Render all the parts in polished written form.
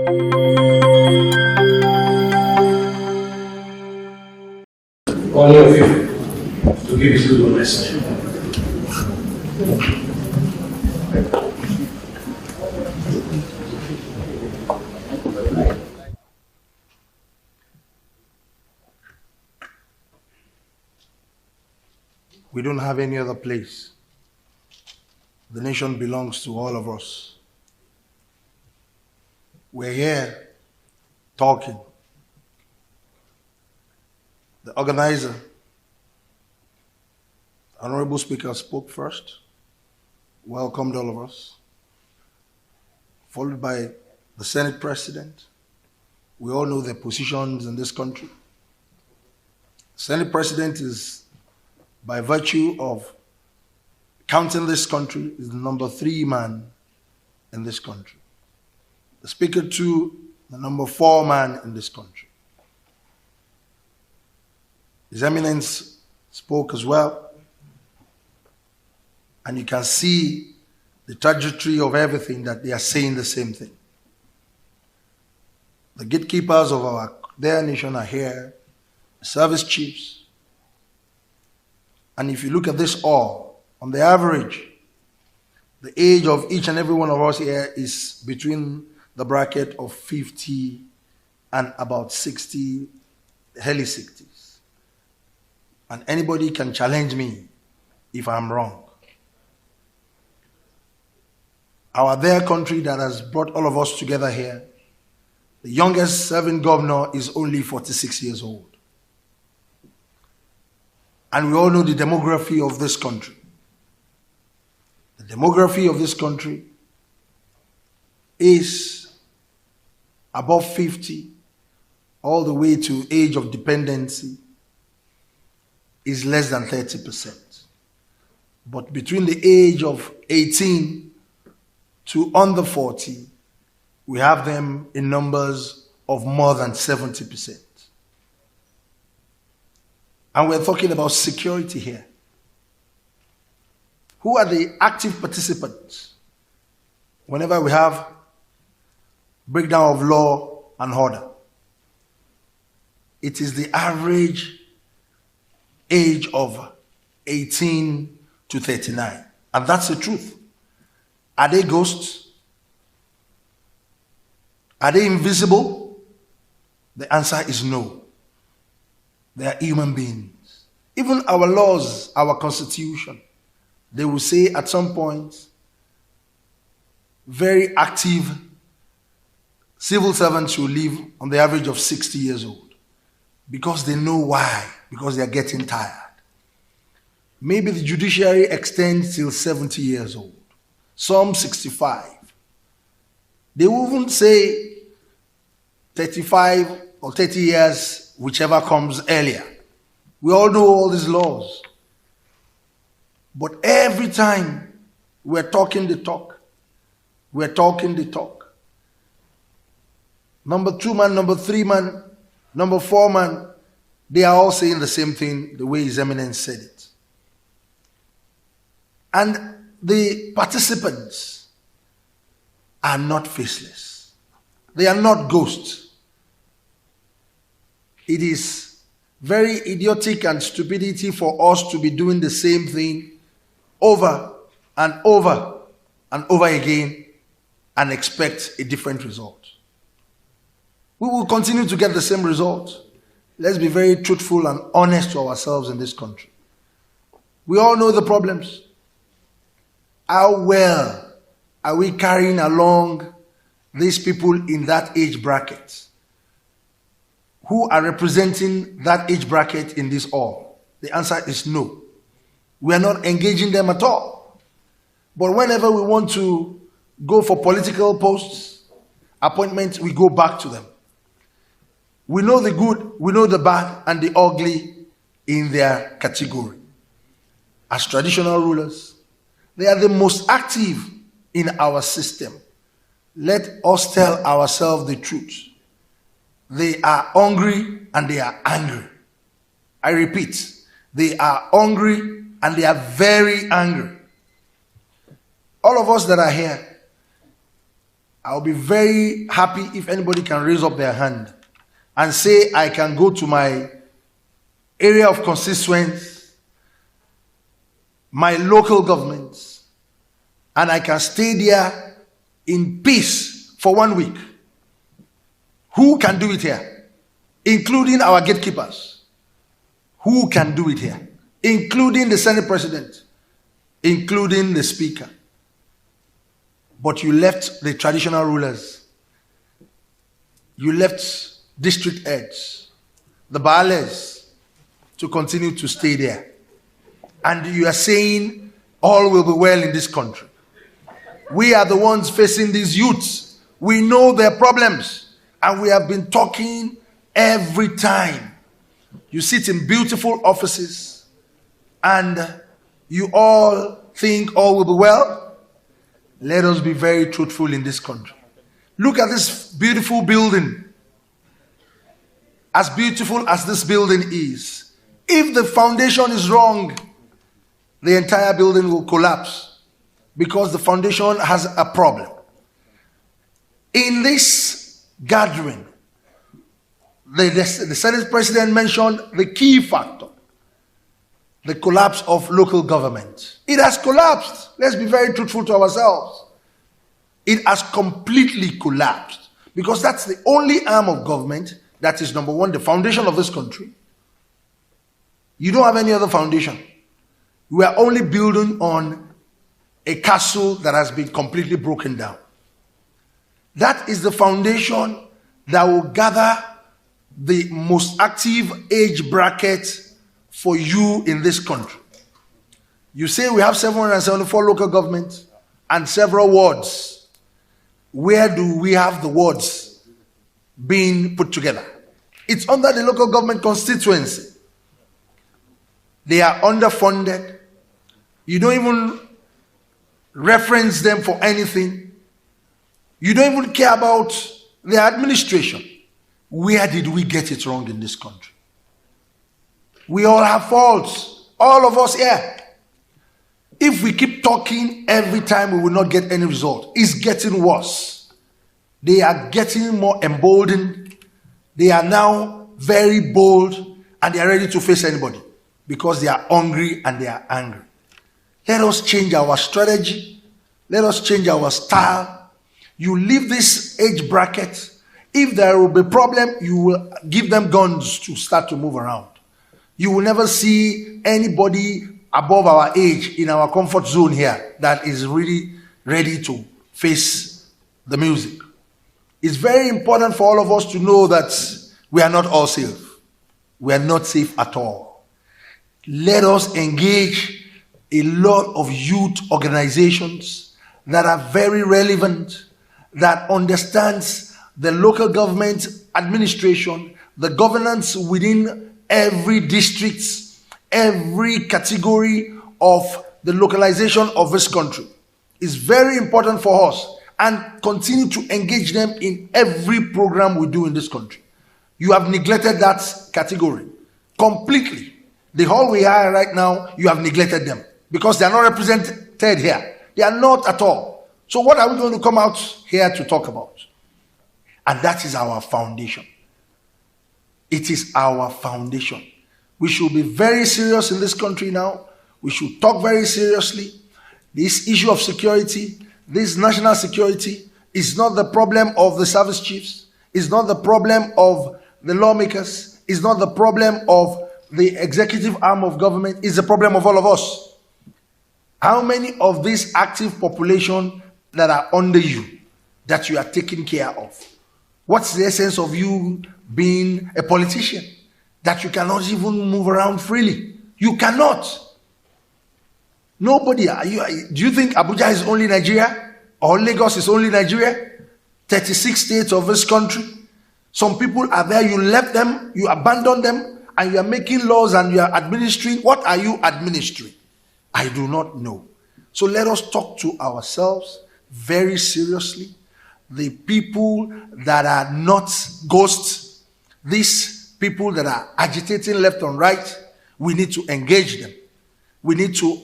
Ooni of Ife to give his little message. We don't have any other place. The nation belongs to all of us. We're here talking. The organizer, Honorable Speaker, spoke first, welcomed all of us, followed by the Senate President. We all know their positions in this country. The Senate President is, by virtue of counting this country, is the number 3 man in this country. The Speaker, too, the number 4 man in this country. His Eminence spoke as well, and you can see the trajectory of everything that they are saying the same thing. The gatekeepers of their nation are here, the service chiefs. And if you look at this all, on the average, the age of each and every one of us here is between the bracket of 50 and about 60, early 60s. And anybody can challenge me if I'm wrong. Our dear country that has brought all of us together here, the youngest serving governor is only 46 years old. And we all know the demography of this country. The demography of this country is above 50, all the way to age of dependency is less than 30%. But between the age of 18 to under 40, we have them in numbers of more than 70%. And we're talking about security here. Who are the active participants whenever we have breakdown of law and order? It is the average age of 18 to 39. And that's the truth. Are they ghosts? Are they invisible? The answer is no. They are human beings. Even our laws, our constitution, they will say at some point, very active civil servants will live on the average of 60 years old. Because they know why. Because they are getting tired. Maybe the judiciary extends till 70 years old. Some 65. They will even say 35 or 30 years, whichever comes earlier. We all know all these laws. But every time we're talking the talk, we're talking the talk. Number 2 man, number 3 man, number 4 man, they are all saying the same thing the way His Eminence said it. And the participants are not faceless. They are not ghosts. It is very idiotic and stupidity for us to be doing the same thing over and over and over again and expect a different result. We will continue to get the same result. Let's be very truthful and honest to ourselves in this country. We all know the problems. How well are we carrying along these people in that age bracket who are representing that age bracket in this hall? The answer is no. We are not engaging them at all. But whenever we want to go for political posts, appointments, we go back to them. We know the good, we know the bad, and the ugly in their category. As traditional rulers, they are the most active in our system. Let us tell ourselves the truth. They are hungry and they are angry. I repeat, they are hungry and they are very angry. All of us that are here I'll be very happy if anybody can raise up their hand and say, I can go to my area of constituents, my local governments, and I can stay there in peace for 1 week. Who can do it here? Including our gatekeepers. Who can do it here? Including the Senate President, including the Speaker. But you left the traditional rulers. You left district heads, the baales, to continue to stay there. And you are saying all will be well in this country. We are the ones facing these youths. We know their problems. And we have been talking every time. You sit in beautiful offices and you all think all will be well. Let us be very truthful in this country. Look at this beautiful building. As beautiful as this building is, if the foundation is wrong, the entire building will collapse because the foundation has a problem. In this gathering, the Senate President mentioned the key factor, the collapse of local government. It has collapsed. Let's be very truthful to ourselves. It has completely collapsed because that's the only arm of government that is, number one, the foundation of this country. You don't have any other foundation. We are only building on a castle that has been completely broken down. That is the foundation that will gather the most active age bracket for you in this country. You say we have 774 local governments and several wards. Where do we have the wards being put together? It's under the local government constituency. They are underfunded. You don't even reference them for anything. You don't even care about their administration. Where did we get it wrong in this country? We all have faults. All of us here. If we keep talking every time, we will not get any result. It's getting worse. They are getting more emboldened. They are now very bold and they are ready to face anybody because they are hungry and they are angry. Let us change our strategy. Let us change our style. You leave this age bracket. If there will be a problem, you will give them guns to start to move around. You will never see anybody above our age in our comfort zone here that is really ready to face the music. It's very important for all of us to know that we are not all safe. We are not safe at all. Let us engage a lot of youth organizations that are very relevant, that understands the local government administration, the governance within every district, every category of the localization of this country. It's very important for us, and continue to engage them in every program we do in this country. You have neglected that category completely. The whole we are right now, you have neglected them because they are not represented here. They are not at all. So what are we going to come out here to talk about? And that is our foundation. It is our foundation. We should be very serious in this country now. We should talk very seriously. This issue of security, this national security, is not the problem of the service chiefs. It's not the problem of the lawmakers. It's not the problem of the executive arm of government. It's the problem of all of us. How many of this active population that are under you that you are taking care of? What's the essence of you being a politician? That you cannot even move around freely. You cannot. Nobody. Do you think Abuja is only Nigeria? Or Lagos is only Nigeria? 36 states of this country. Some people are there, you left them, you abandoned them, and you are making laws and you are administering. What are you administering? I do not know. So let us talk to ourselves very seriously. The people that are not ghosts, these people that are agitating left and right, we need to engage them. We need to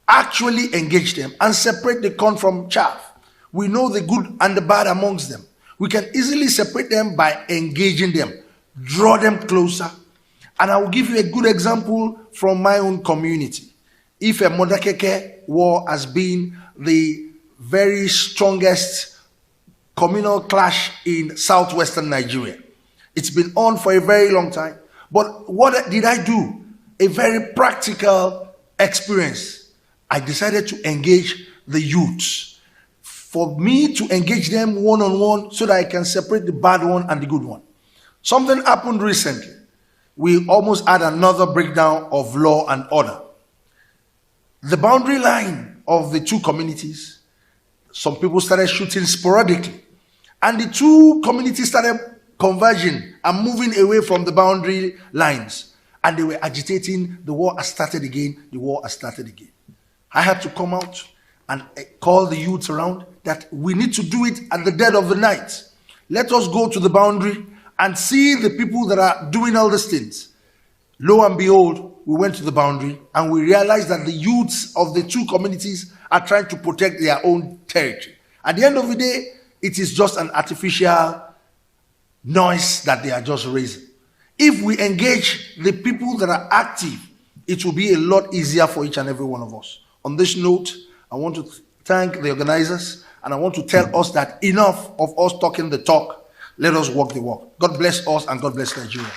actually engage them and separate the corn from chaff. We know the good and the bad amongst them. We can easily separate them by engaging them, draw them closer. And I will give you a good example from my own community. If a Modakeke war has been the very strongest communal clash in southwestern Nigeria. It's been on for a very long time. But what did I do? A very practical experience. I decided to engage the youths. For me to engage them one-on-one so that I can separate the bad one and the good one. Something happened recently. We almost had another breakdown of law and order. The boundary line of the two communities, some people started shooting sporadically. And the two communities started converging and moving away from the boundary lines. And they were agitating. The war has started again. The war has started again. I had to come out and call the youths around that we need to do it at the dead of the night. Let us go to the boundary and see the people that are doing all these things. Lo and behold, we went to the boundary and we realized that the youths of the two communities are trying to protect their own territory. At the end of the day, it is just an artificial noise that they are just raising. If we engage the people that are active, it will be a lot easier for each and every one of us. On this note, I want to thank the organizers and I want to tell us that enough of us talking the talk. Let us walk the walk. God bless us and God bless Nigeria.